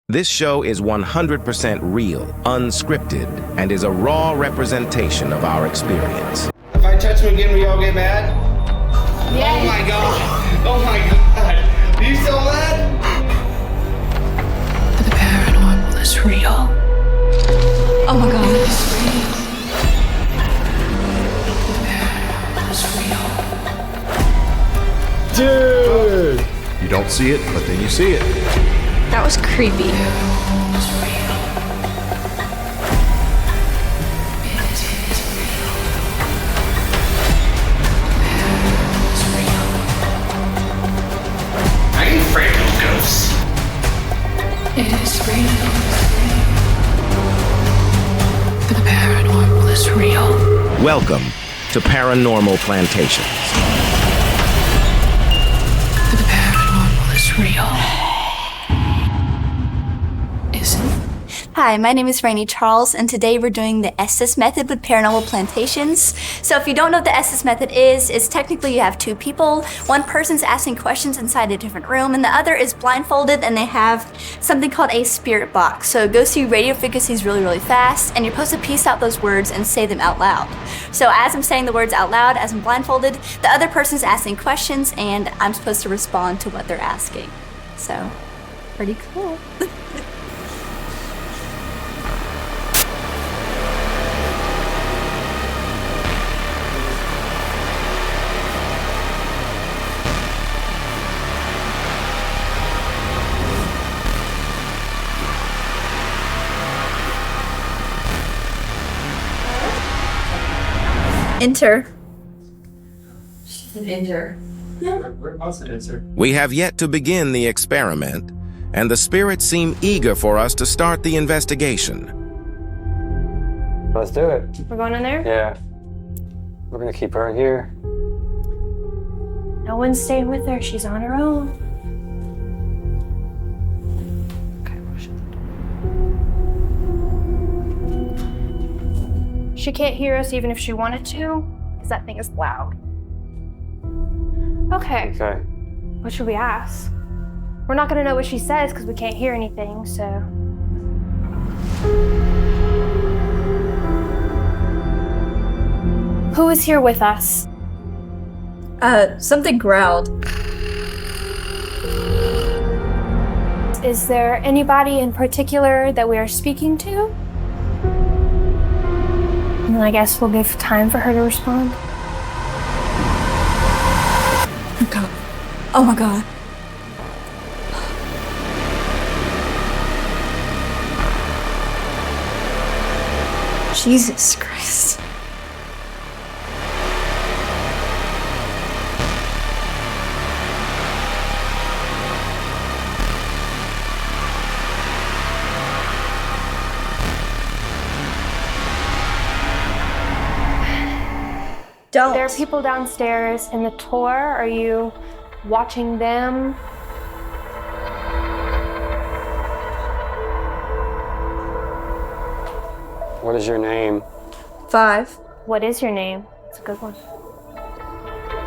This show is 100% real, unscripted, and is a raw representation of our experience. If I touch him again, we all get mad? Yeah. Oh my god! Oh my god! Are you so mad? The paranormal is real. Oh my god. It is real. The paranormal is real. Dude! You don't see it, but then you see it. That was creepy. I ain't afraid of ghosts. It is real. The paranormal is real. Welcome to Paranormal Plantations. The paranormal is real. Hi, my name is Raine Charles, and today we're doing the Estes method with Paranormal Plantations. So if you don't know what the Estes method is, it's technically you have two people. One person's asking questions inside a different room, and the other is blindfolded, and they have something called a spirit box. So it goes through radio frequencies really, really fast, and you're supposed to piece out those words and say them out loud. So as I'm saying the words out loud, as I'm blindfolded, the other person's asking questions, and I'm supposed to respond to what they're asking. So, pretty cool. Enter. Enter. We have yet to begin the experiment, and the spirits seem eager for us to start the investigation. Let's do it. We're going in there? Yeah. We're gonna keep her in here. No one's staying with her. She's on her own. Okay, we'll shut the door. She can't hear us even if she wanted to, because that thing is loud. Okay. Okay. What should we ask? We're not gonna know what she says because we can't hear anything, so. Who is here with us? Something growled. Is there anybody in particular that we are speaking to? And then I guess we'll give time for her to respond. Oh god. Oh my god. Jesus Christ. Don't. There are people downstairs in the tour. Are you watching them? What is your name? 5. What is your name? It's a good one.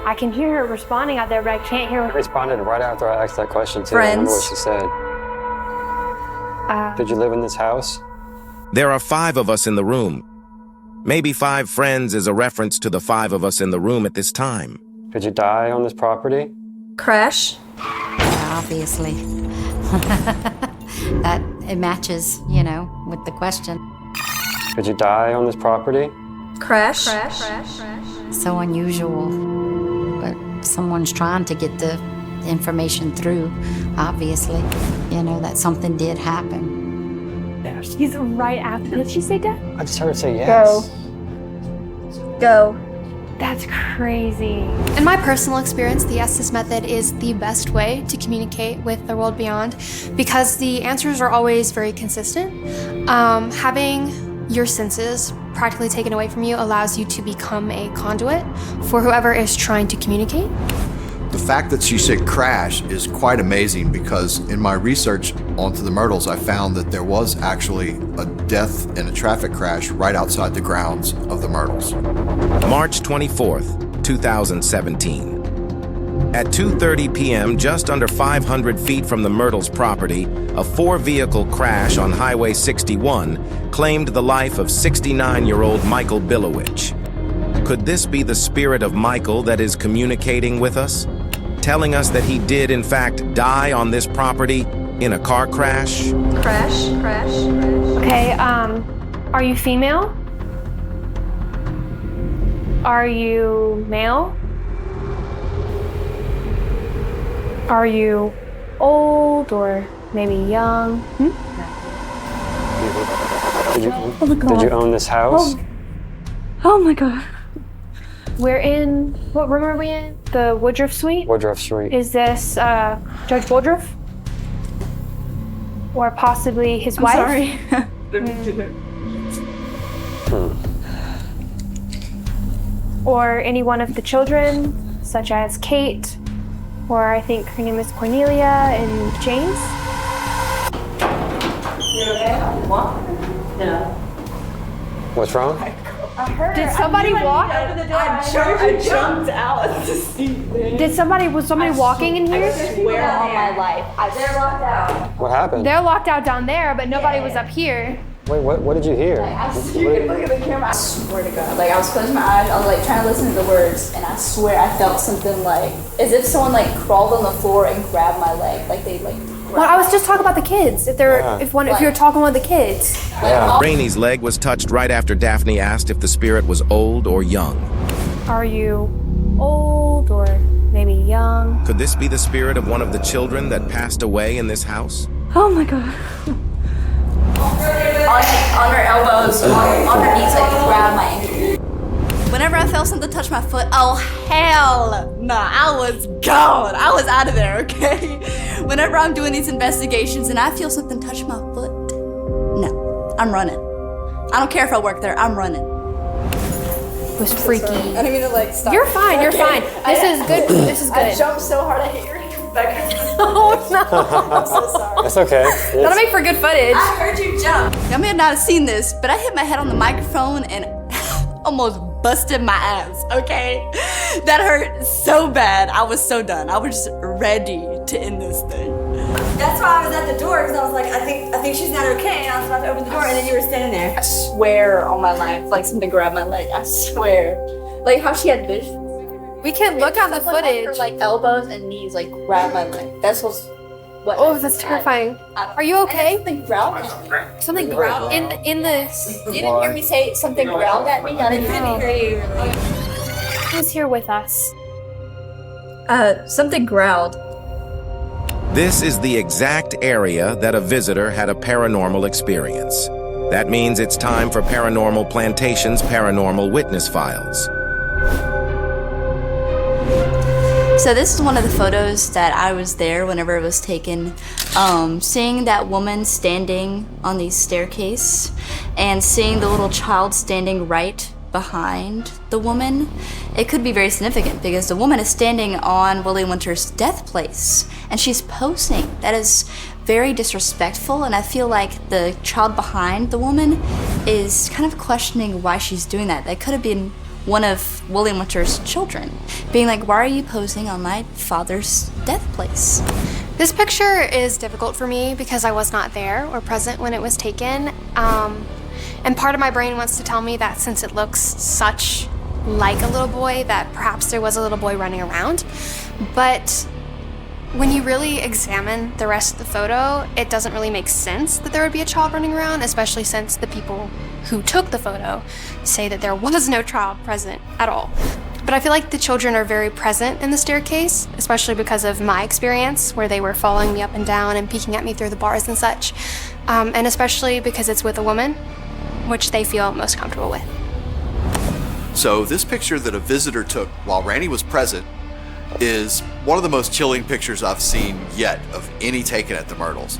I can hear her responding out there, but I can't hear I what. responded right after I asked that question too. Friends. I remember what she said. Did you live in this house? There are 5 of us in the room. Maybe 5 friends is a reference to the 5 of us in the room at this time. Did you die on this property? Crash. Obviously. That it matches, with the question. Did you die on this property? Crash. So unusual. But someone's trying to get the information through, obviously. That something did happen. She's right after. Did she say death? I just heard her say yes. Go. That's crazy. In my personal experience, the Estes method is the best way to communicate with the world beyond because the answers are always very consistent. Having your senses practically taken away from you allows you to become a conduit for whoever is trying to communicate. The fact that she said crash is quite amazing because in my research onto the Myrtles, I found that there was actually a death in a traffic crash right outside the grounds of the Myrtles. March 24th, 2017. At 2:30 p.m., just under 500 feet from the Myrtles property, a 4-vehicle crash on Highway 61 claimed the life of 69-year-old Michael Billowich. Could this be the spirit of Michael that is communicating with us, telling us that he did in fact die on this property in a car crash? Crash. Okay, are you female? Are you male? Are you old or maybe young? Did you own this house? Oh my god. We're in, what room are we in? The Woodruff suite? Woodruff Suite. Is this Judge Woodruff? Or possibly his wife? Sorry. Or any one of the children, such as Kate, or I think her name is Cornelia and James. No. What's wrong? Did somebody walk? I jumped out to see them. Was somebody walking in here? I swear on my life. They're locked out. What happened? They're locked out down there, but nobody was up here. Wait, what did you hear? You can look at the camera. I swear to God. Like, I was closing my eyes, I was like trying to listen to the words, and I swear I felt something like, as if someone like crawled on the floor and grabbed my leg. Like they like Well, I was just talking about the kids. If you're talking with the kids. Raine's leg was touched right after Daphne asked if the spirit was old or young. Are you old or maybe young? Could this be the spirit of one of the children that passed away in this house? Oh my God. On her elbows, on her knees, like grab my ankle. Whenever I felt something touch my foot, oh hell no, I was gone. I was out of there, okay? Whenever I'm doing these investigations and I feel something touch my foot, no, I'm running. I don't care if I work there, I'm running. It was freaky. I didn't mean to like stop. You're fine, you're fine. This is good, this is good. I jumped so hard I hit your back. Oh no. I'm so sorry. That's okay. That'll make for good footage. I heard you jump. I may have not have seen this, but I hit my head on the microphone and almost busted my ass, okay? That hurt so bad. I was so done. I was just ready to end this thing. That's why I was at the door, because I was like, I think she's not okay, and I was about to open the door, and then you were standing there. I swear on my life, like something grabbed my leg. I swear. Like how she had vision. We can look at the footage. Her like elbows and knees like grab my leg. That's what. Oh, that's terrifying. Are you okay? Something growled at me. Something growled in the. You didn't hear me say something growled at me? I didn't hear you. Who's here with us? Something growled. This is the exact area that a visitor had a paranormal experience. That means it's time for Paranormal Plantation's Paranormal Witness Files. So this is one of the photos that I was there whenever it was taken. Seeing that woman standing on the staircase and seeing the little child standing right behind the woman, it could be very significant because the woman is standing on Willie Winter's death place and she's posing. That is very disrespectful, and I feel like the child behind the woman is kind of questioning why she's doing that. That could have been one of Willie Winter's children, being like, why are you posing on my father's death place? This picture is difficult for me because I was not there or present when it was taken. And part of my brain wants to tell me that since it looks such like a little boy, that perhaps there was a little boy running around. But when you really examine the rest of the photo, it doesn't really make sense that there would be a child running around, especially since the people who took the photo say that there was no child present at all. But I feel like the children are very present in the staircase, especially because of my experience where they were following me up and down and peeking at me through the bars and such. And especially because it's with a woman, which they feel most comfortable with. So this picture that a visitor took while Rani was present is one of the most chilling pictures I've seen yet of any taken at the Myrtles.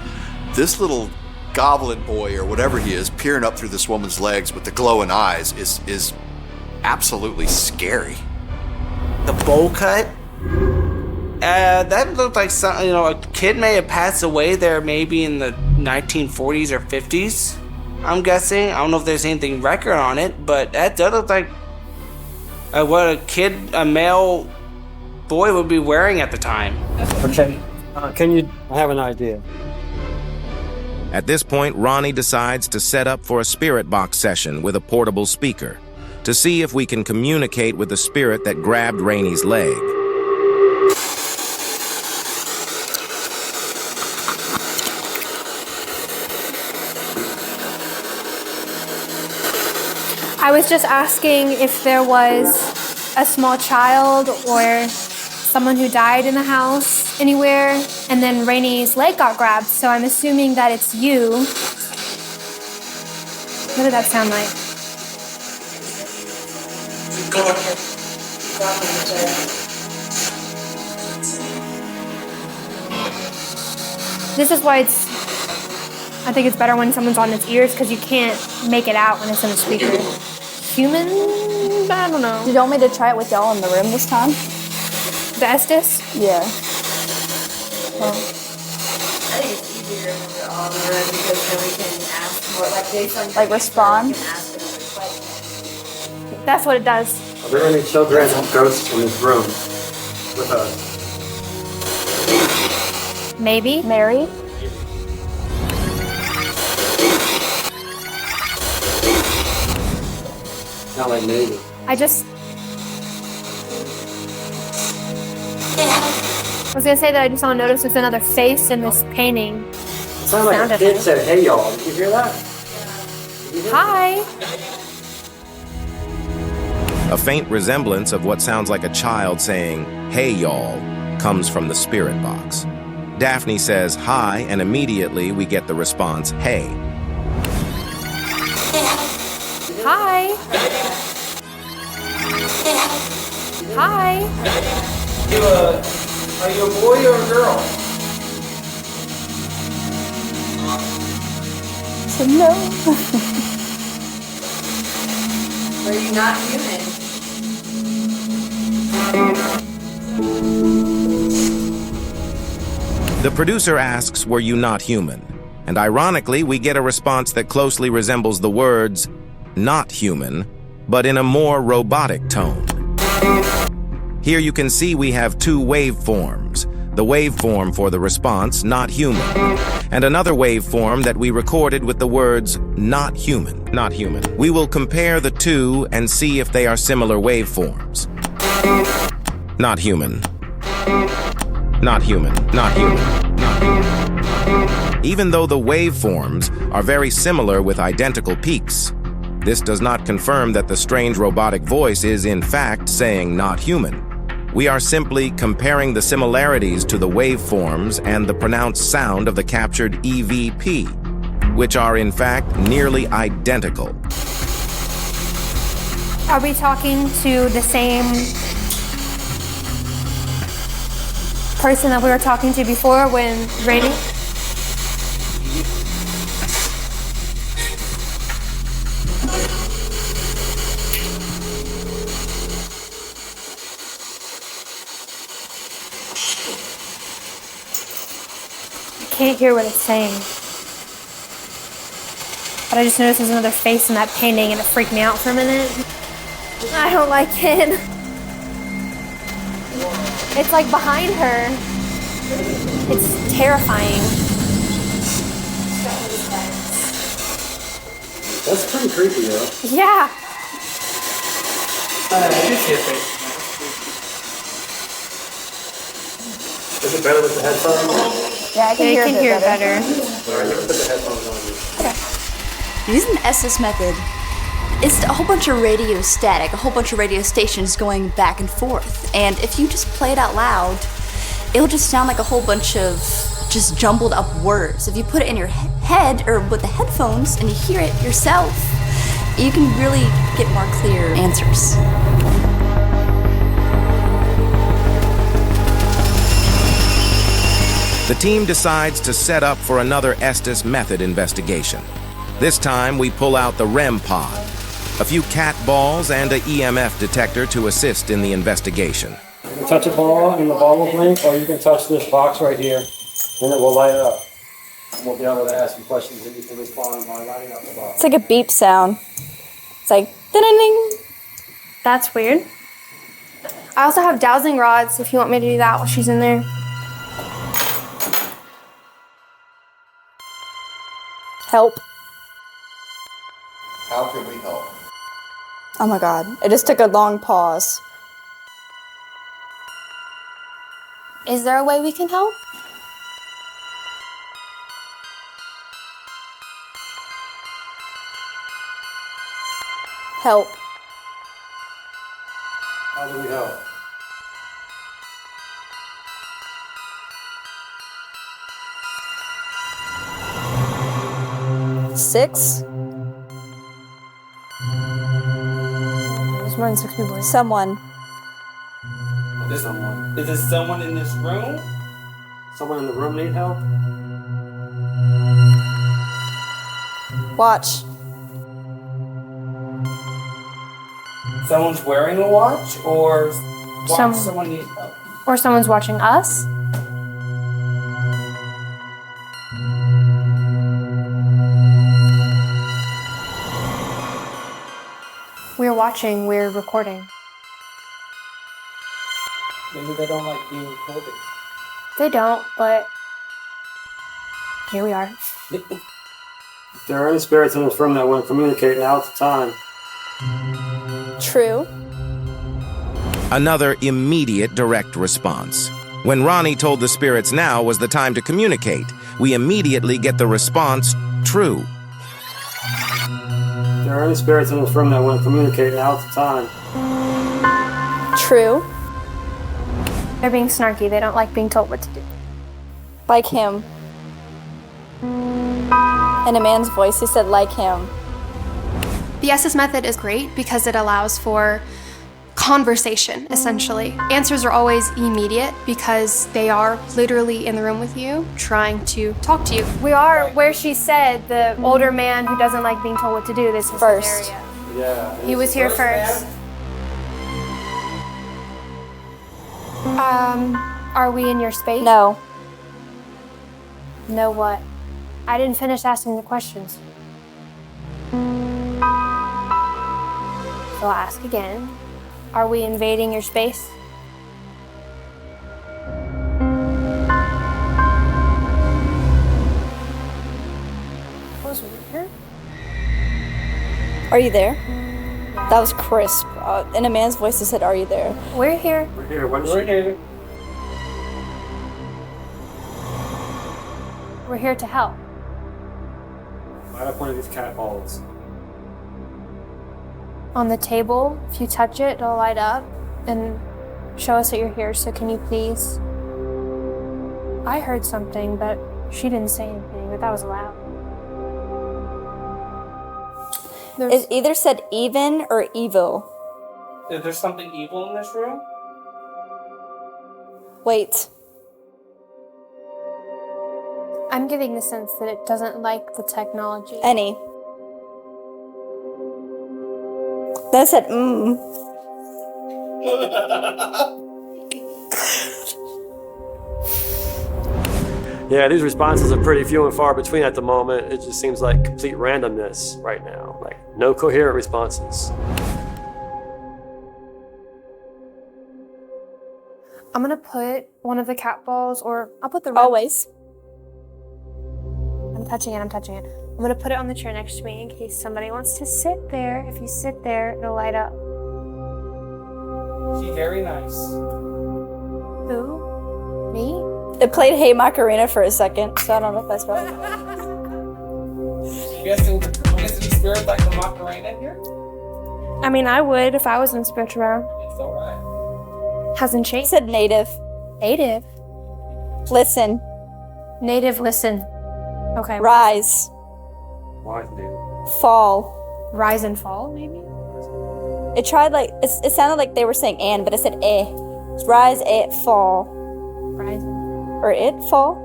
This little goblin boy or whatever he is peering up through this woman's legs with the glowing eyes is absolutely scary. The bowl cut? That looked like something, a kid may have passed away there maybe in the 1940s or 50s, I'm guessing. I don't know if there's anything record on it, but that does look like a male boy would be wearing at the time. Okay. I have an idea. At this point, Ronnie decides to set up for a spirit box session with a portable speaker to see if we can communicate with the spirit that grabbed Raine's leg. I was just asking if there was a small child or someone who died in the house anywhere, and then Raine's leg got grabbed, so I'm assuming that it's you. What did that sound like? This is why I think it's better when someone's on its ears, because you can't make it out when it's in a speaker. Human? I don't know. Did you want me to try it with y'all in the room this time? The Estes? Yeah. I think it's easier when we're all in the room because then we can ask more, like based on Like respond? we can ask another question. That's what it does. Are there any children or ghosts in this room with us? Maybe. Mary? Not like maybe. I was gonna say that I just don't notice there's another face in this painting. It sounded like a kid said, "Hey y'all." Did you hear that? Hi. A faint resemblance of what sounds like a child saying, "Hey y'all," comes from the spirit box. Daphne says hi, and immediately we get the response, "Hey." Hi. Hi. Are you a boy or a girl? So no. Were you not human? The producer asks, "Were you not human?" And ironically, we get a response that closely resembles the words, "not human," but in a more robotic tone. Here you can see we have two waveforms. The waveform for the response, "not human," and another waveform that we recorded with the words, "not human, not human." We will compare the two and see if they are similar waveforms. Not human. Not human, not human, not human. Even though the waveforms are very similar with identical peaks, this does not confirm that the strange robotic voice is in fact saying "not human." We are simply comparing the similarities to the waveforms and the pronounced sound of the captured EVP, which are in fact nearly identical. Are we talking to the same person that we were talking to before when Raine? Can't hear what it's saying. But I just noticed there's another face in that painting and it freaked me out for a minute. I don't like it. It's like behind her. It's terrifying. That's pretty creepy, though. Yeah. Is it better with the headphones? Yeah, I can hear it better. All right, let me put the headphones on you. Using the Estes method, it's a whole bunch of radio static, a whole bunch of radio stations going back and forth. And if you just play it out loud, it'll just sound like a whole bunch of just jumbled up words. If you put it in your head or with the headphones and you hear it yourself, you can really get more clear answers. The team decides to set up for another Estes method investigation. This time we pull out the REM pod, a few cat balls and an EMF detector to assist in the investigation. You can touch a ball and the ball will blink, or you can touch this box right here and it will light up. And we'll be able to ask you questions and you can respond by lighting up the box. It's like a beep sound. It's like ding-ding-ding. That's weird. I also have dowsing rods if you want me to do that while she's in there. Help. How can we help? Oh my god. It just took a long pause. Is there a way we can help? Help. How do we help? Six? There's more than 6 people. Someone. Someone. Is there someone in this room? Someone in the room need help? Watch. Someone's wearing a watch, or someone needs help? Or someone's watching us? We're watching, we're recording. Maybe they don't like being recorded. They don't, but here we are. If there are any spirits in this room that want to communicate, now's the time. True. Another immediate direct response. When Rani told the spirits now was the time to communicate, we immediately get the response, true. If there are any spirits in this room that want to communicate, now's the time. True. They're being snarky. They don't like being told what to do. Like him. In a man's voice, he said like him. The Estes method is great because it allows for conversation, essentially. Answers are always immediate because they are literally in the room with you, trying to talk to you. We are where she said the older man who doesn't like being told what to do. This is his First. area. Yeah. He was here first. Are we in your space? No. No what? I didn't finish asking the questions. So I'll ask again. Are we invading your space? That was weird. Are you there? That was crisp. In a man's voice, he said, are you there? We're here. We're here. What is We're here. We're here to help. Light up one of these cat balls. On the table, if you touch it, it'll light up and show us that you're here. So can you please? I heard something, but she didn't say anything, but that was loud. It either said even or evil. Is there something evil in this room? Wait. I'm getting the sense that it doesn't like the technology. Any. Then it said Yeah, these responses are pretty few and far between at the moment. It just seems like complete randomness right now. Like, no coherent responses. I'm gonna put one of the cat balls, or I'll put the red. Always. I'm touching it. I'm gonna put it on the chair next to me in case somebody wants to sit there. If you sit there, it'll light up. She's very nice. Who? Me? It played Hey Macarena for a second, so I don't know if that's right. You guessing the spirit like the Macarena here? I mean, I would if I was in spiritual realm. It's alright. Hasn't It changed. said native. Native. Listen. Native, listen. Okay. Rise. Why, dude? Fall. Rise and fall, maybe? It tried like, it sounded like they were saying and, but it said eh. It's rise, fall. Rise. Or it, fall.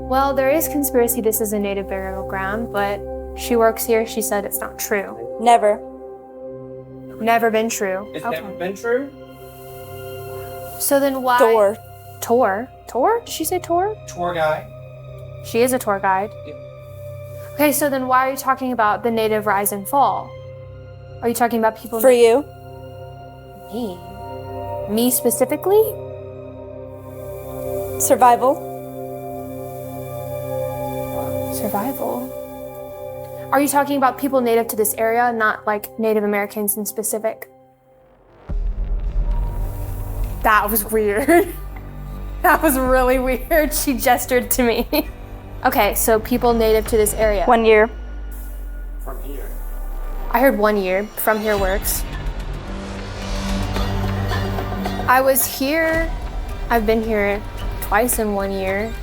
Well, there is conspiracy this is a native burial ground, but she works here. She said it's not true. Never. Never been true. It's Okay. never been true? So then why? Door. Tour? Tour? Did she say tour? Tour guide. She is a tour guide. Okay, so then why are you talking about the native rise and fall? Are you talking about people? For you. Me? Me specifically? Survival. Survival. Are you talking about people native to this area, not like Native Americans in specific? That was weird. That was really weird. She gestured to me. Okay, so people native to this area. 1 year. From here. I heard 1 year. From here works. I was here. I've been here twice in 1 year.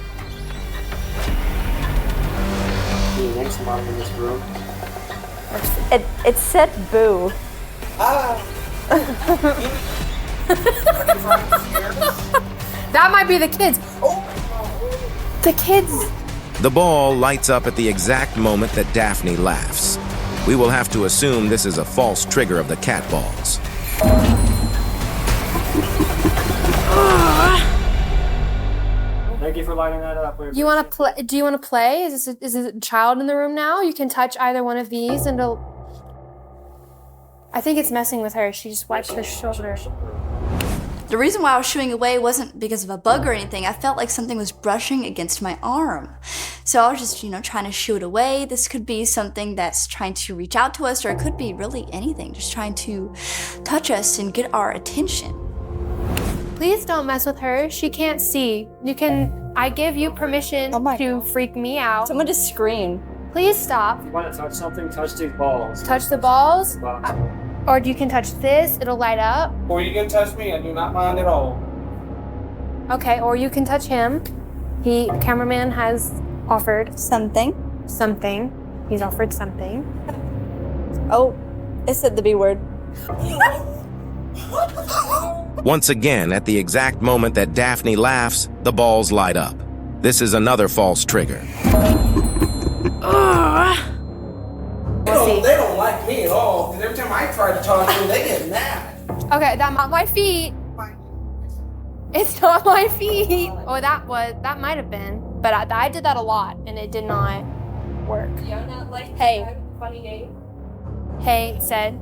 Can you name somebody in this room? It said boo. That might be the kids. The kids. The ball lights up at the exact moment that Daphne laughs. We will have to assume this is a false trigger of the cat balls. Thank you for lighting that up. You want to play? Do you want to play? Is this a child in the room now? You can touch either one of these and it'll... I think it's messing with her. She just wiped her shoulder. The reason why I was shooing away wasn't because of a bug or anything. I felt like something was brushing against my arm. So I was just, trying to shoo it away. This could be something that's trying to reach out to us, or it could be really anything, just trying to touch us and get our attention. Please don't mess with her. She can't see. I give you permission to freak me out. Someone just screamed. Please stop. If you want to touch something, touch these balls. Touch the balls. Box. Or you can touch this, it'll light up. Or you can touch me, I do not mind at all. Okay, or you can touch him. Cameraman has offered Something. something. He's offered something. Oh, it said the B word. Once again, at the exact moment that Daphne laughs, the balls light up. This is another false trigger. They don't like me at all, because every time I try to talk to them, they get mad. Okay, that's not my feet. It's not my feet. Oh, that might have been. But I did that a lot, and it did not work. Hey. Hey, said.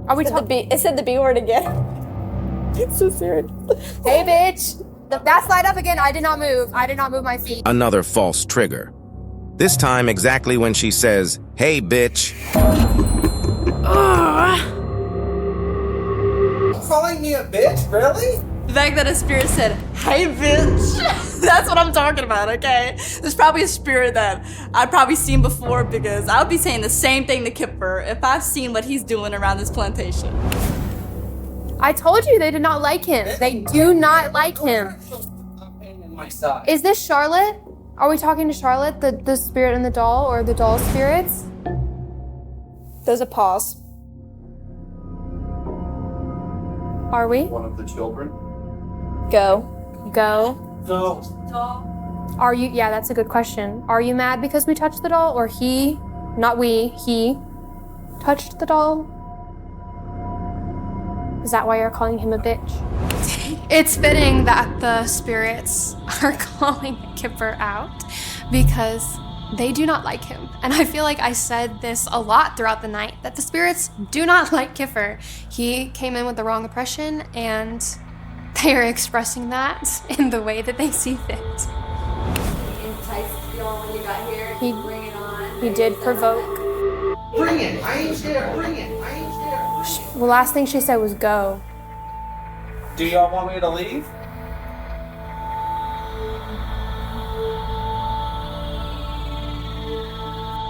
Are we talking? It said the B word again. It's so serious. Hey, bitch. That's light up again. I did not move. I did not move my feet. Another false trigger. This time exactly when she says, "Hey, bitch." Calling me a bitch? Really? The fact that a spirit said, "Hey, bitch," that's what I'm talking about, okay? There's probably a spirit that I've probably seen before, because I would be saying the same thing to Kipfer if I've seen what he's doing around this plantation. I told you they did not like him. They do not like him. Is this Charlotte? Are we talking to Charlotte, the spirit in the doll, or the doll spirits? There's a pause. Are we? One of the children. Go. No. Are you? Yeah, that's a good question. Are you mad because we touched the doll, or he, not we, he touched the doll? Is that why you're calling him a bitch? It's fitting that the spirits are calling Kipfer out because they do not like him. And I feel like I said this a lot throughout the night, that the spirits do not like Kipfer. He came in with the wrong impression, and they are expressing that in the way that they see fit. Enticed y'all when you got here. He- Bring it on. He did provoke. Bring it. I ain't scared. Bring it. I ain't scared. The last thing she said was go. Do y'all want me to leave?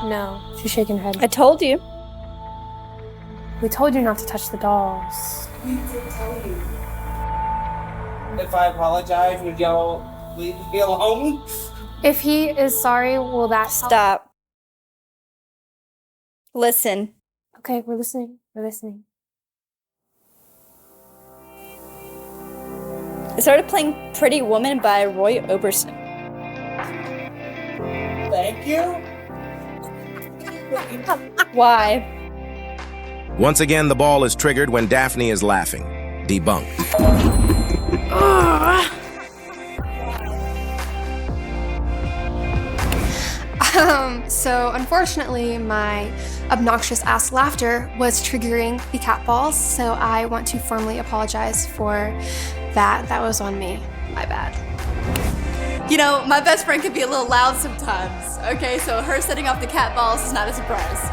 No, she's shaking her head. I told you. We told you not to touch the dolls. We did tell you. If I apologize, would y'all leave me alone? If he is sorry, will that help? Stop. Listen. Okay, we're listening. We're listening. I started playing Pretty Woman by Roy Orbison. Thank you. Why? Once again, the ball is triggered when Daphne is laughing. Debunked. So unfortunately, my obnoxious ass laughter was triggering the cat balls, so I want to formally apologize for that. That was on me. My bad. You know, my best friend can be a little loud sometimes. Okay, so her setting off the cat balls is not a surprise.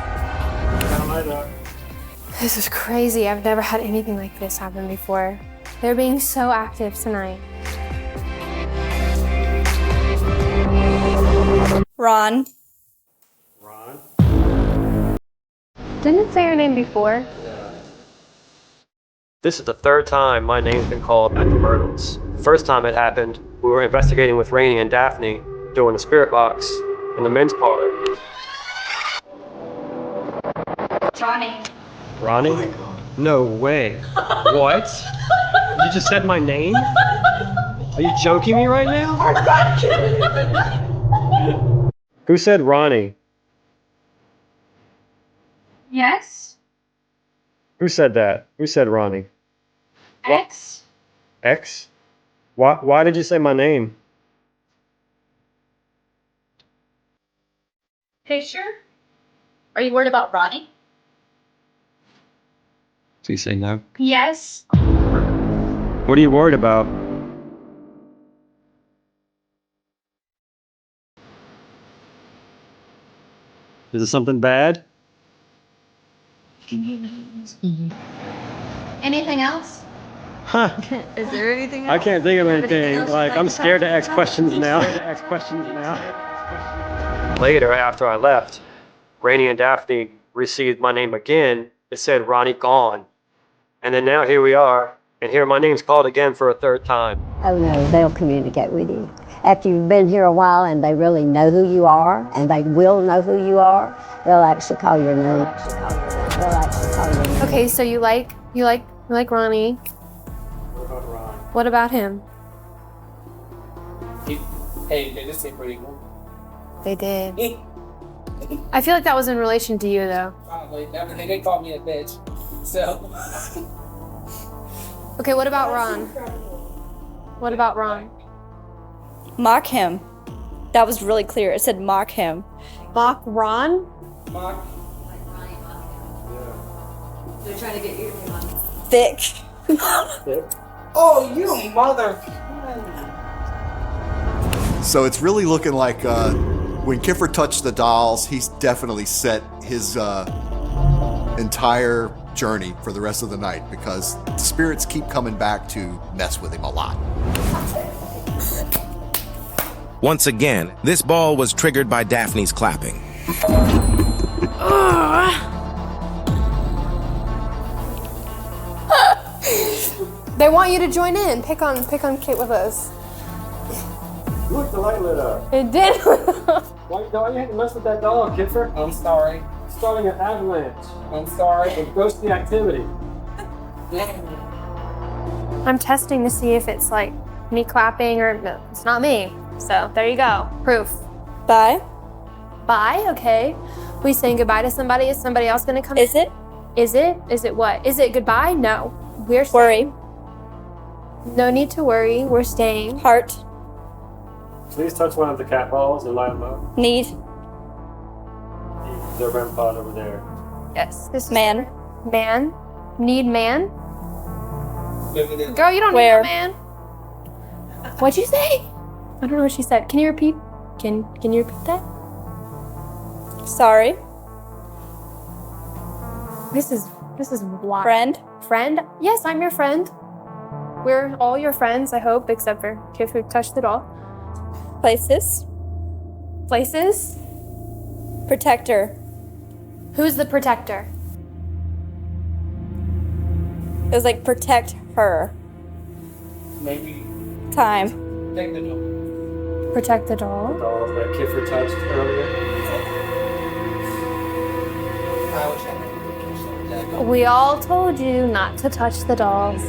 This is crazy. I've never had anything like this happen before. They're being so active tonight. Ron. Didn't it say your name before? This is the third time my name's been called at the Myrtles. First time it happened, we were investigating with Raine and Daphne doing the spirit box in the men's parlor. Ronnie. Ronnie? No way. What? You just said my name? Are you joking me right now? Who said Ronnie? Yes. Who said that? Who said Ronnie? X. X? Why did you say my name? Hey, sure. Are you worried about Ronnie? Please say no. Yes. What are you worried about? Is it something bad? Anything else? Huh. Is there anything I else? can't think of anything. else Like, you'd I'm to scared to talk ask about? questions now. Later, after I left, Raine and Daphne received my name again. It said Ronnie gone. And then now here we are, and here my name's called again for a third time. Oh no, they'll communicate with you. After you've been here a while and they really know who you are, and they will know who you are, they'll actually call your name. Okay, so you like Ronnie. What about him? Hey, they just say pretty cool. They did. I feel like that was in relation to you, though. Probably. I mean, they did call me a bitch. So. Okay, what about Ron? What about Ron? Mock him. That was really clear. It said mock him. Mock Ron? Mock. They're trying to get you to one. Thick. Oh, you mother. So it's really looking like when Kipfer touched the dolls, he's definitely set his entire journey for the rest of the night because the spirits keep coming back to mess with him a lot. Once again, this ball was triggered by Daphne's clapping. They want you to join in. Pick on Kate with us. Look, the light lit up. It did. Why you have to mess with that dog, Kipfer? I'm sorry. Starting an avalanche I'm sorry. of ghostly activity. I'm testing to see if it's like me clapping or no, it's not me. So there you go. Proof. Bye. Bye. Okay. We saying goodbye to somebody. Is somebody else gonna come? Is it? Is it? Is it what? Is it goodbye? No. We're Worry. No need to worry. We're staying. Heart. Please touch one of the cat balls and light them up. Need. Their REM pod over there. Yes. This is Man. Man. Need man. Girl, you don't Where? need no man. What'd you say? I don't know what she said. Can you repeat? Can you repeat that? Sorry. This is wild. Friend. Friend? Yes, I'm your friend. We're all your friends, I hope, except for Kip who touched it all. Places. Places? Protector. Who's the protector? It was like protect her. Maybe. Time. Take the door. Protect the doll. The dolls that Kipfer touched earlier. I wish I never touched that. We all told you not to touch the dolls.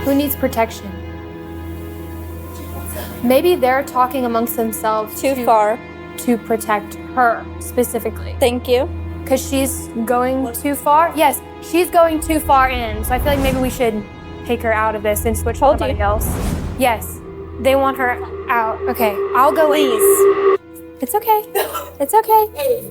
Who needs protection? Maybe they're talking amongst themselves Too far. to protect her specifically. Thank you. Because she's going too far? Yes, she's going too far in. So I feel like maybe we should take her out of this and switch to Told somebody you. else. Yes, they want her out. Okay, I'll go. Please. It's okay. It's okay.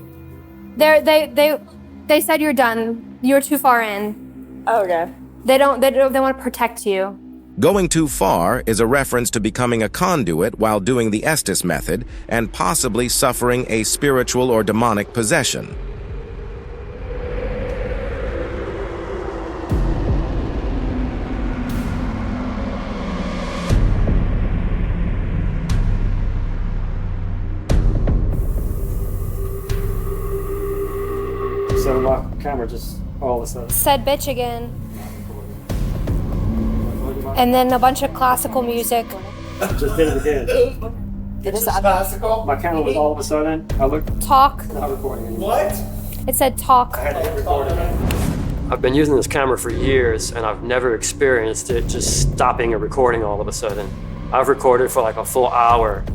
They said you're done. You're too far in. Okay. They want to protect you. Going too far is a reference to becoming a conduit while doing the Estes method and possibly suffering a spiritual or demonic possession. So my camera just all of a sudden. Said bitch again. And then a bunch of classical music. Just did it again. It is classical. My camera was all of a sudden. I looked. Talk. Not recording anymore. What? It said talk. I had to hit record again. I've been using this camera for years, and I've never experienced it just stopping a recording all of a sudden. I've recorded for like a full hour,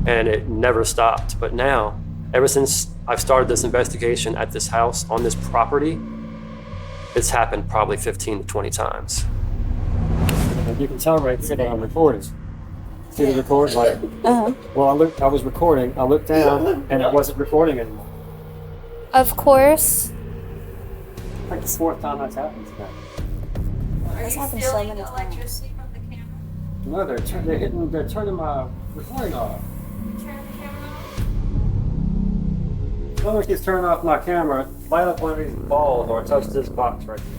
and it never stopped. But now, ever since I've started this investigation at this house, on this property, it's happened probably 15 to 20 times. And you can tell right there that I'm recording. See the record? Like, well, I was recording, I looked down, and it wasn't recording anymore. Of course. Like the fourth time that's happened today. This happens so many times. No, they're turning my recording off. Someone keeps turning off my camera, light up one of these balls, or touch this box right here.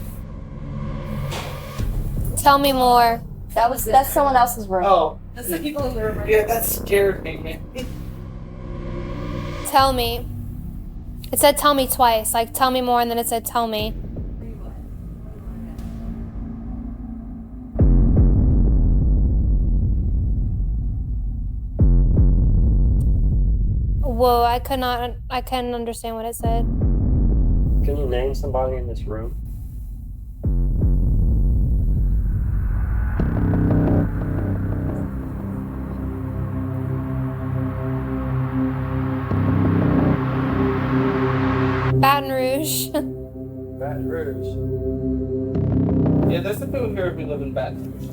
Tell me more. That's someone else's room. Oh. That's the people in the room. Yeah, that scared me, man. Tell me. It said tell me twice. Like tell me more, and then it said tell me. Whoa, I couldn't understand what it said. Can you name somebody in this room? Baton Rouge. Baton Rouge. Yeah, there's some people here who live in Baton Rouge.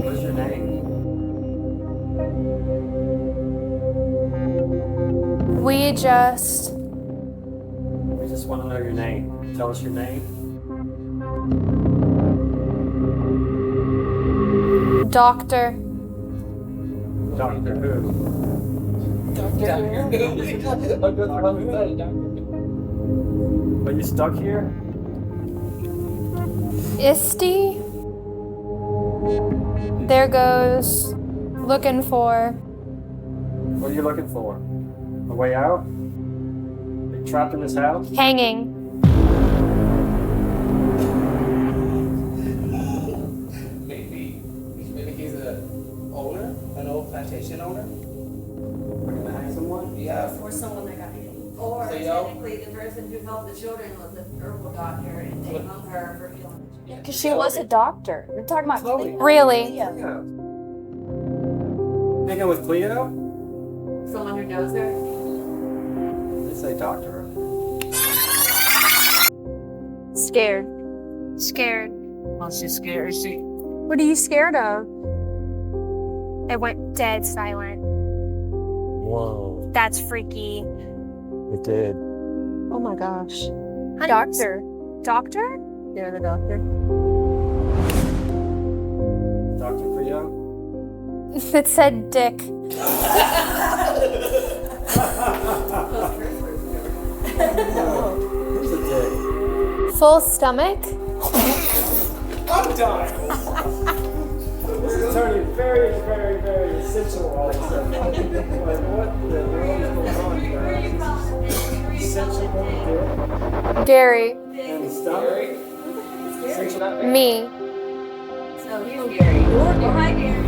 What's your name? We just want to know your name. Tell us your name. Doctor. Doctor who? Are you stuck here? Isty. There goes. Looking for. What are you looking for? A way out? Are you trapped in this house? Hanging. Maybe he's an old plantation owner. We're gonna hang someone? Yeah. Or someone that got hit. Or technically the person who helped the children was the herbal doctor and they hung her for healing. Because she was a doctor. You're talking about Cleo. Really? Yeah. Thinking with Cleo? Someone who knows her. They say doctor. Scared. Scared. Oh, she's scared. Is she? What are you scared of? It went dead silent. Whoa. That's freaky. It did. Oh my gosh. Honey, Doctor. Doctor? They're the doctor. Dr. Cleo? It said dick. Who's a dick? Full stomach. I'm done. This is turning very, very, very sensual all of a sudden. Like, what the world is going on here? Sensual dick Gary. and stomach? Me. So he's Gary. Hi, Gary.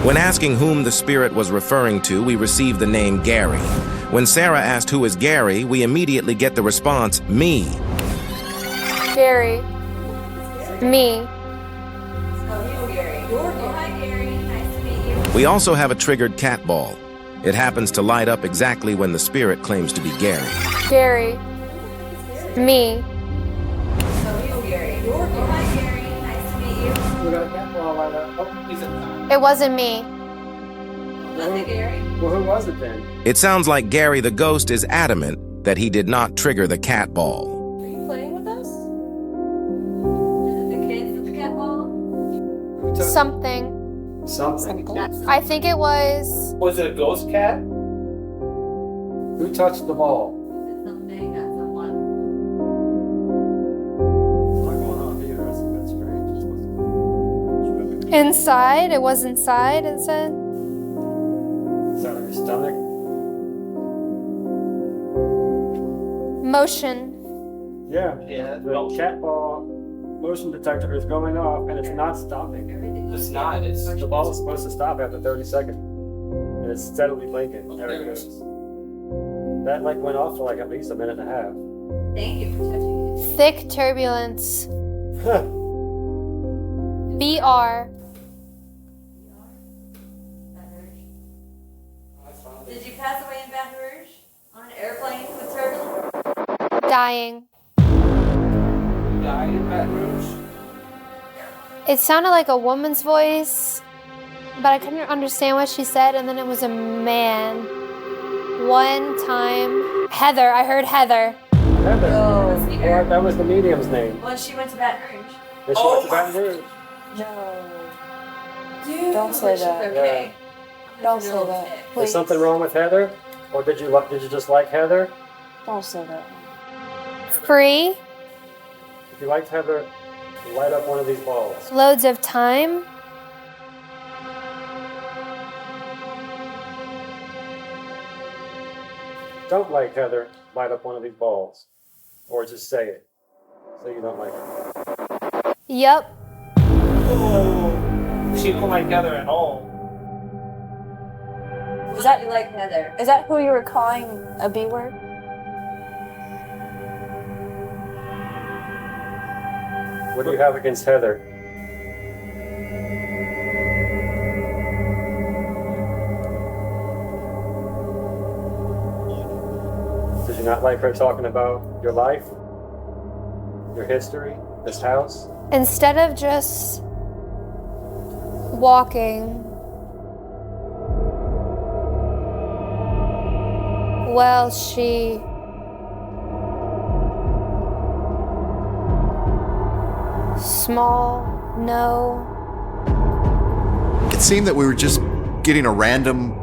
When asking whom the spirit was referring to, we received the name Gary. When Sara asked who is Gary, we immediately get the response, me. Gary. Me. So he's Gary. Hi, Gary. Nice to meet you. We also have a triggered cat ball. It happens to light up exactly when the spirit claims to be Gary. Gary. Me. So he's Gary. Hi, Gary. Nice to meet you. We got a It wasn't me. Was it Gary? Well, who was it then? It sounds like Gary the ghost is adamant that he did not trigger the cat ball. Are you playing with us? Is it the kids with the cat ball? Who touched Something. something? I think it was. Was it a ghost cat? Who touched the ball? Something, not someone. What's going on here? That's strange. Inside. It was inside, it said. Is that on your stomach? Motion. Yeah. Yeah. The cat ball motion detector is going off and it's not stopping. It's not. It's The ball is supposed to stop after 30 seconds. And it's steadily blinking. There it goes. That like went off for like at least a minute and a half. Thank you for touching it. Thick turbulence. BR. Did you pass away in Baton Rouge? On an airplane with turbulence? Dying. died in Baton Rouge. It sounded like a woman's voice, but I couldn't understand what she said, and then it was a man. One time, Heather. I heard Heather. Heather. Oh, Well, that was the medium's name. Well, she went to Baton Rouge. And she went to Baton Rouge. No. Dude, Don't say she's that. okay. Don't say that. Is Please. something wrong with Heather? Or did you just like Heather? Don't say that. Free. If you liked Heather, light up one of these balls. Loads of time. Don't like Heather, light up one of these balls. Or just say it. Say you don't like her. Yup. She don't like Heather at all. Is that You like Heather. is that who you were calling a B word? What do you have against Heather? Did you not like her talking about your life? Your history? This house? Instead of just walking, well, she small, no. It seemed that we were just getting a random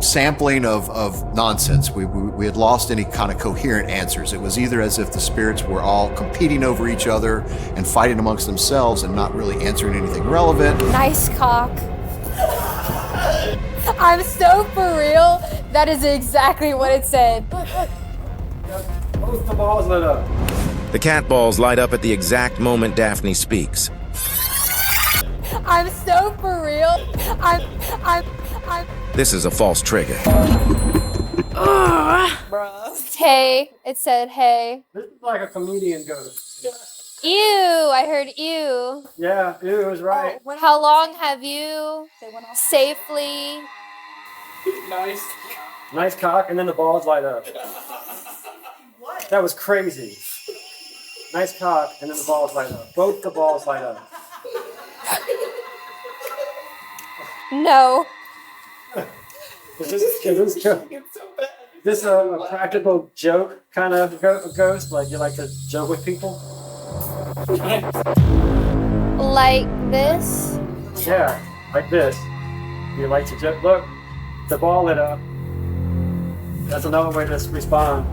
sampling of nonsense. We had lost any kind of coherent answers. It was either as if the spirits were all competing over each other and fighting amongst themselves and not really answering anything relevant. Nice cock. I'm so for real. That is exactly what it said. Both the balls lit up. The cat balls light up at the exact moment Daphne speaks. I'm so for real. I'm. This is a false trigger. Hey, it said hey. This is like a comedian ghost. Ew, I heard ew. Yeah, it was right. How long have you safely? Nice. Nice cock, and then the balls light up. That was crazy. Nice cock, and then the balls light up. Both the balls light up. No. Is this a practical joke kind of ghost? Like you like to joke with people? Like this? Yeah, like this. You like to joke? Look, the ball lit up. That's another way to respond.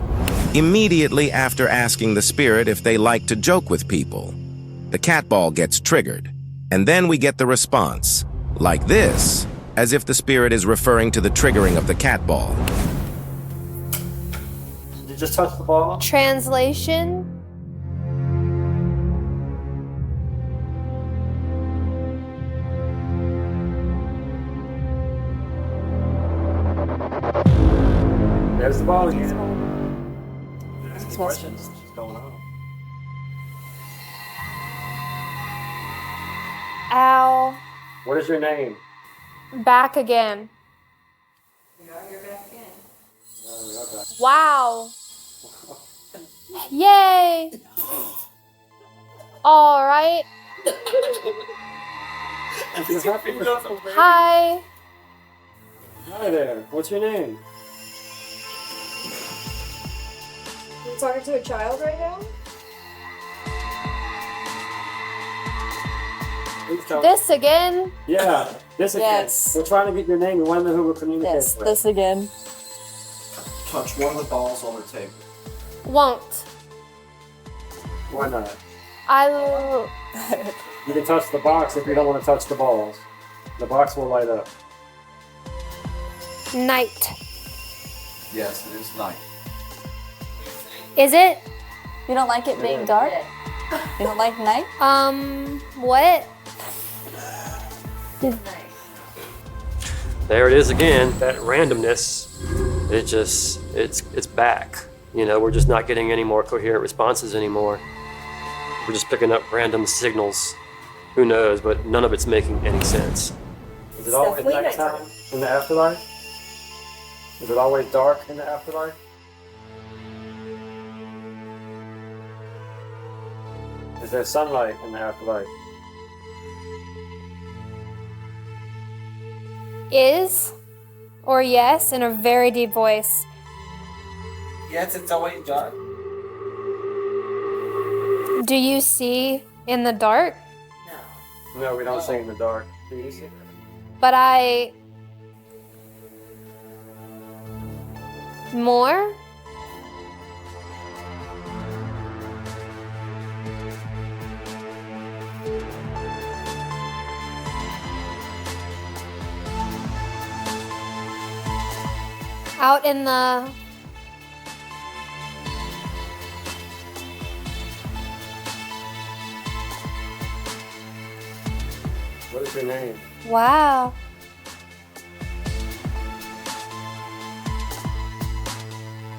Immediately after asking the spirit if they like to joke with people, the cat ball gets triggered. And then we get the response, like this, as if the spirit is referring to the triggering of the cat ball. Did you just touch the ball? Translation? There's the ball again. Asking questions. What's going on? Ow. What is your name? Back again. You're back again. Wow. Yay. All right. Hi. Hi there. What's your name? You talking to a child right now? Please tell me. This again? Yeah, this again. Yes. We're trying to get your name. We want to know who we're communicating Yes, with. this again. Touch one of the balls on the table. Won't. Why not? I You can touch the box if you don't want to touch the balls. The box will light up. night. Yes, it is night. Is it? You don't like it being dark? You don't like night? What? There it is again, that randomness. It's back. You know, we're just not getting any more coherent responses anymore. We're just picking up random signals. Who knows, but none of it's making any sense. Is it always nighttime in the afterlife? Is it always dark in the afterlife? Is there sunlight in the afterlife? Is or yes in a very deep voice. Yes, it's always dark. Do you see in the dark? No, we don't see in the dark. Do you see? But I. More? Out in the. What is your name? Wow.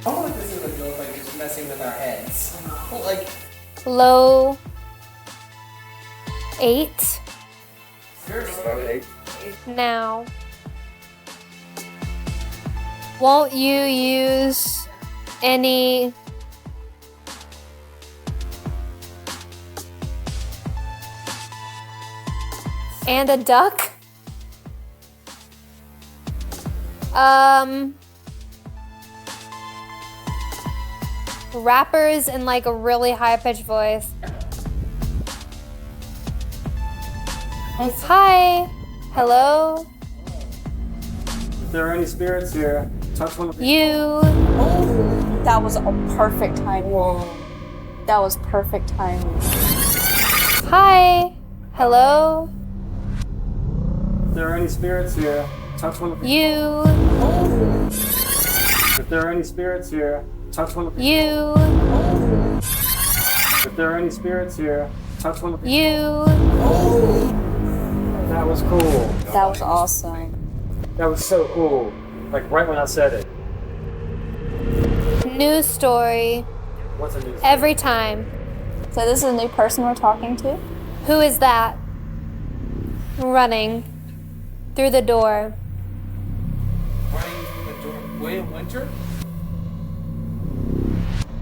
I wonder if this is a ghost, like it's messing with our heads. Well, like, Low 8 About 8. now. Won't you use any and a duck? Rappers in like a really high-pitched voice. Hi. Hello. If there are any spirits here, touch one of the You. That was a perfect timing. That was perfect timing. Hi. Hello. If there are any spirits here, touch one of the You. If there are any spirits here, touch one of the You. If there are any spirits here, touch one of the You. That was cool. That was awesome. That was so cool. Like right when I said it. News story. What's a news? Every time. So this is a new person we're talking to? Who is that? Running through the door. running through the door. William Winter?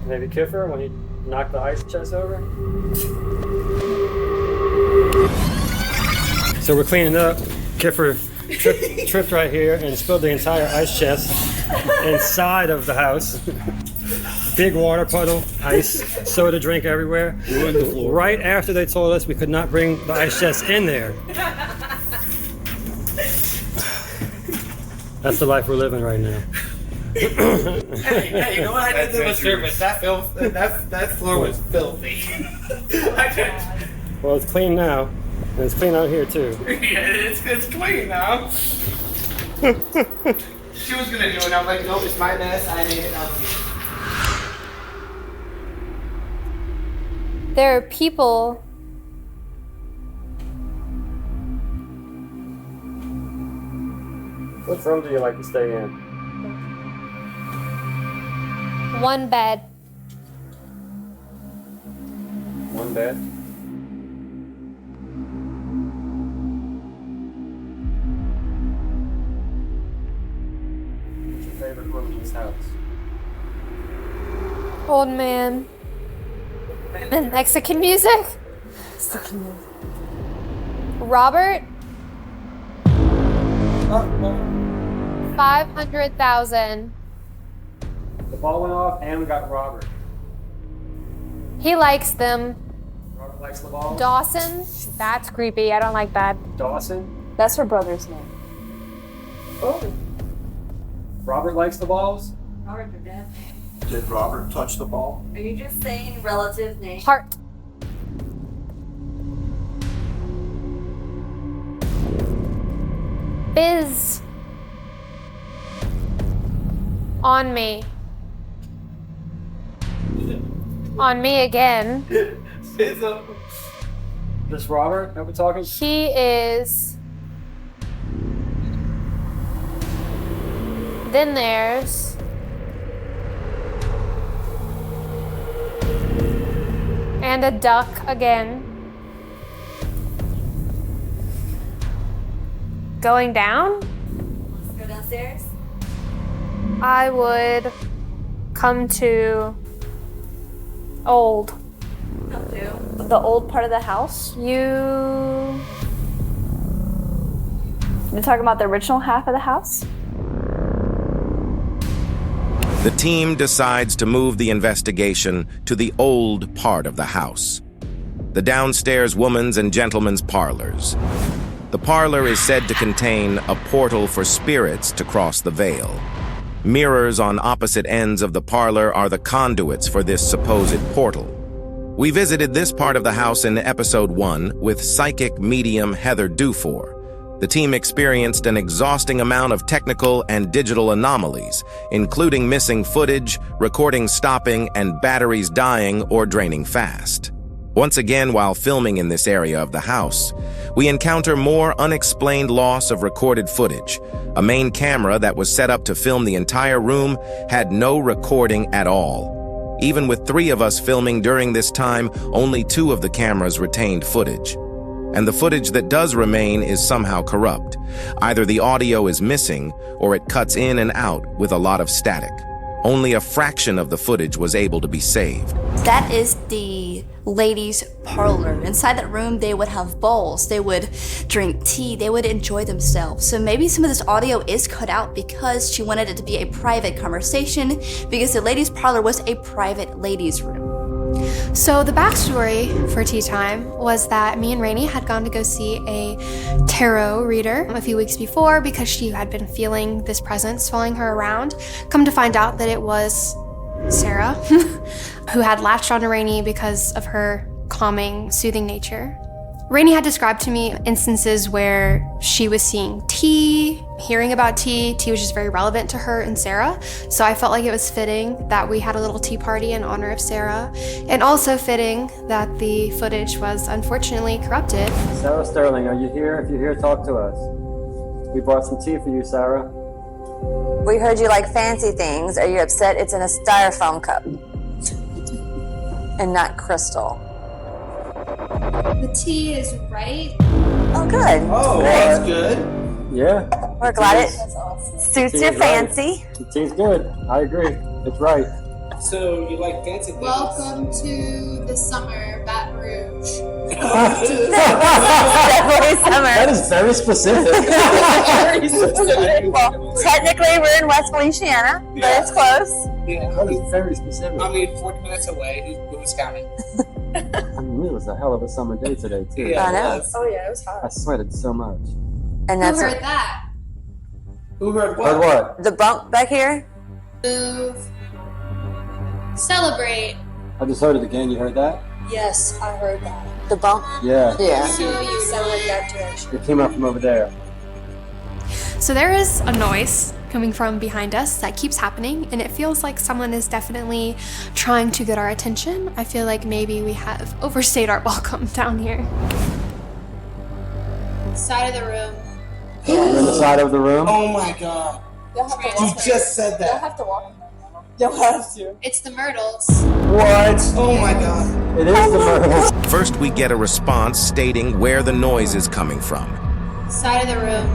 Maybe Kipfer when he knocked the ice chest over? So we're cleaning up. Kipfer tripped right here and spilled the entire ice chest inside of the house. Big water puddle, ice, soda drink everywhere. Right after they told us we could not bring the ice chest in there. That's the life we're living right now. Hey, you know what? I did them a service. That floor was filthy. Well, it's clean now, and it's clean out here too. Yeah, it's clean now. She was gonna do it. I was like, nope, it's my mess. I made it up. There are people. What room do you like to stay in? One bed. One bed? What's your favorite room in this house? Old man. And Mexican music. Robert. $500,000. The ball went off, and we got Robert. He likes them. Robert likes the ball. Dawson? That's creepy. I don't like that. Dawson? That's her brother's name. Oh. Robert likes the balls? Robert or Daphne? Did Robert touch the ball? Are you just saying relative names? Heart. Biz. On me. On me again. This Robert that we're talking? He is. Then there's. And a duck again. Going down? Let's go downstairs. I would come to old. Come to. The old part of the house? You. You're talking about the original half of the house? The team decides to move the investigation to the old part of the house, the downstairs women's and gentlemen's parlors. The parlor is said to contain a portal for spirits to cross the veil. Mirrors on opposite ends of the parlor are the conduits for this supposed portal. We visited this part of the house in episode 1 with psychic medium Heather Dufour. The team experienced an exhausting amount of technical and digital anomalies, including missing footage, recording stopping, and batteries dying or draining fast. Once again, while filming in this area of the house, we encounter more unexplained loss of recorded footage. A main camera that was set up to film the entire room had no recording at all. Even with 3 of us filming during this time, only 2 of the cameras retained footage. And the footage that does remain is somehow corrupt. Either the audio is missing, or it cuts in and out with a lot of static. Only a fraction of the footage was able to be saved. That is the ladies' parlor. Inside that room, they would have bowls, they would drink tea, they would enjoy themselves. So maybe some of this audio is cut out because she wanted it to be a private conversation, because the ladies' parlor was a private ladies' room. So the backstory for tea time was that me and Raine had gone to go see a tarot reader a few weeks before because she had been feeling this presence following her around. Come to find out that it was Sara, who had latched onto Raine because of her calming, soothing nature. Raine had described to me instances where she was seeing tea, hearing about tea. Tea was just very relevant to her and Sara. So I felt like it was fitting that we had a little tea party in honor of Sara, and also fitting that the footage was unfortunately corrupted. Sara Sterling, are you here? If you're here, talk to us. We brought some tea for you, Sara. We heard you like fancy things. Are you upset it's in a styrofoam cup and not crystal? The tea is right. Oh, good. Oh, great. that's good. Yeah. We're glad it suits your fancy. Right. The tea's good. I agree. It's right. So you like fancy things? Welcome to the summer Baton Rouge. Definitely summer. That is very specific. Very specific. Well, technically we're in West Louisiana, but it's close. Yeah, That is very specific. I mean, 40 minutes away. Who's counting? I mean, it was a hell of a summer day today, too. Yeah, I know. Oh yeah, it was hot. I sweated so much. And Who that's heard that? Who heard what? Heard what? the bump back here. Move. Celebrate. I just heard it again. You heard that? Yes, I heard that. The bump. Yeah. Yeah. So you sound like that direction. It came out from over there. So there is a noise coming from behind us that keeps happening, and it feels like someone is definitely trying to get our attention. I feel like maybe we have overstayed our welcome down here. Side of the room. You're in the side of the room. Oh my god. You'll have to You walk. just said You'll that. have to walk. You'll have to. It's the Myrtles. What? Oh my god. It is the Myrtles. First, we get a response stating where the noise is coming from. Side of the room.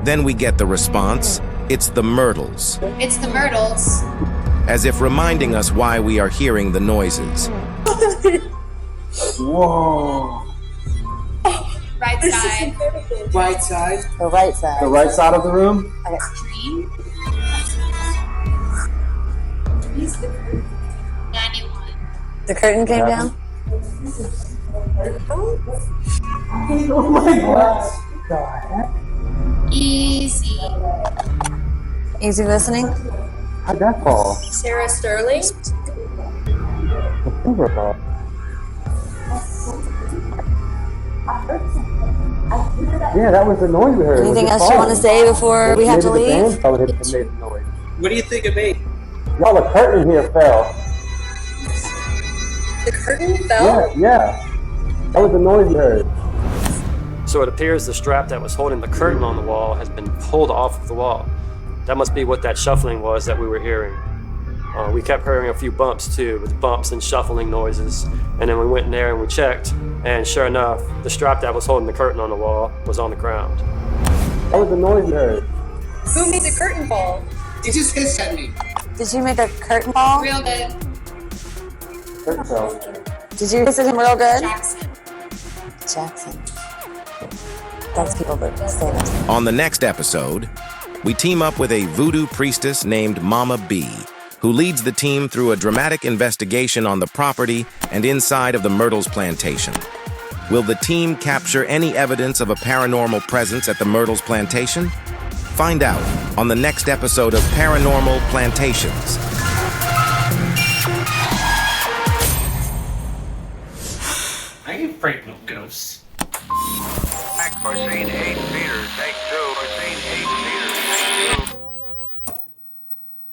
Then we get the response, it's the Myrtles, It's the Myrtles. as if reminding us why we are hearing the noises. Whoa. Right right side. Right side. The right side. The right side of the room? Okay. Green. 91. The curtain came down? Oh my God. Easy. Easy listening? How'd that fall? Sarah Sterling. The finger fall. Yeah, that was the noise we heard. Anything else you want to say before we have to Maybe the leave? band fell and made the noise. What do you think of me? Y'all, the curtain here fell. The curtain fell? Yeah. That was the noise we heard. So it appears the strap that was holding the curtain on the wall has been pulled off of the wall. That must be what that shuffling was that we were hearing. We kept hearing a few bumps too, with bumps and shuffling noises. And then we went in there and we checked, and sure enough, the strap that was holding the curtain on the wall was on the ground. That was the noise we heard. Who made the curtain fall? He just hissed at me. Did you make the curtain fall? Real good. Curtain fell. Did you hiss at him real good? Jackson. That's people that say that. On the next episode, we team up with a voodoo priestess named Mama B, who leads the team through a dramatic investigation on the property and inside of the Myrtles Plantation. Will the team capture any evidence of a paranormal presence at the Myrtles Plantation? Find out on the next episode of Paranormal Plantations. I ain't afraid of no ghosts. Back for scene 8 meters,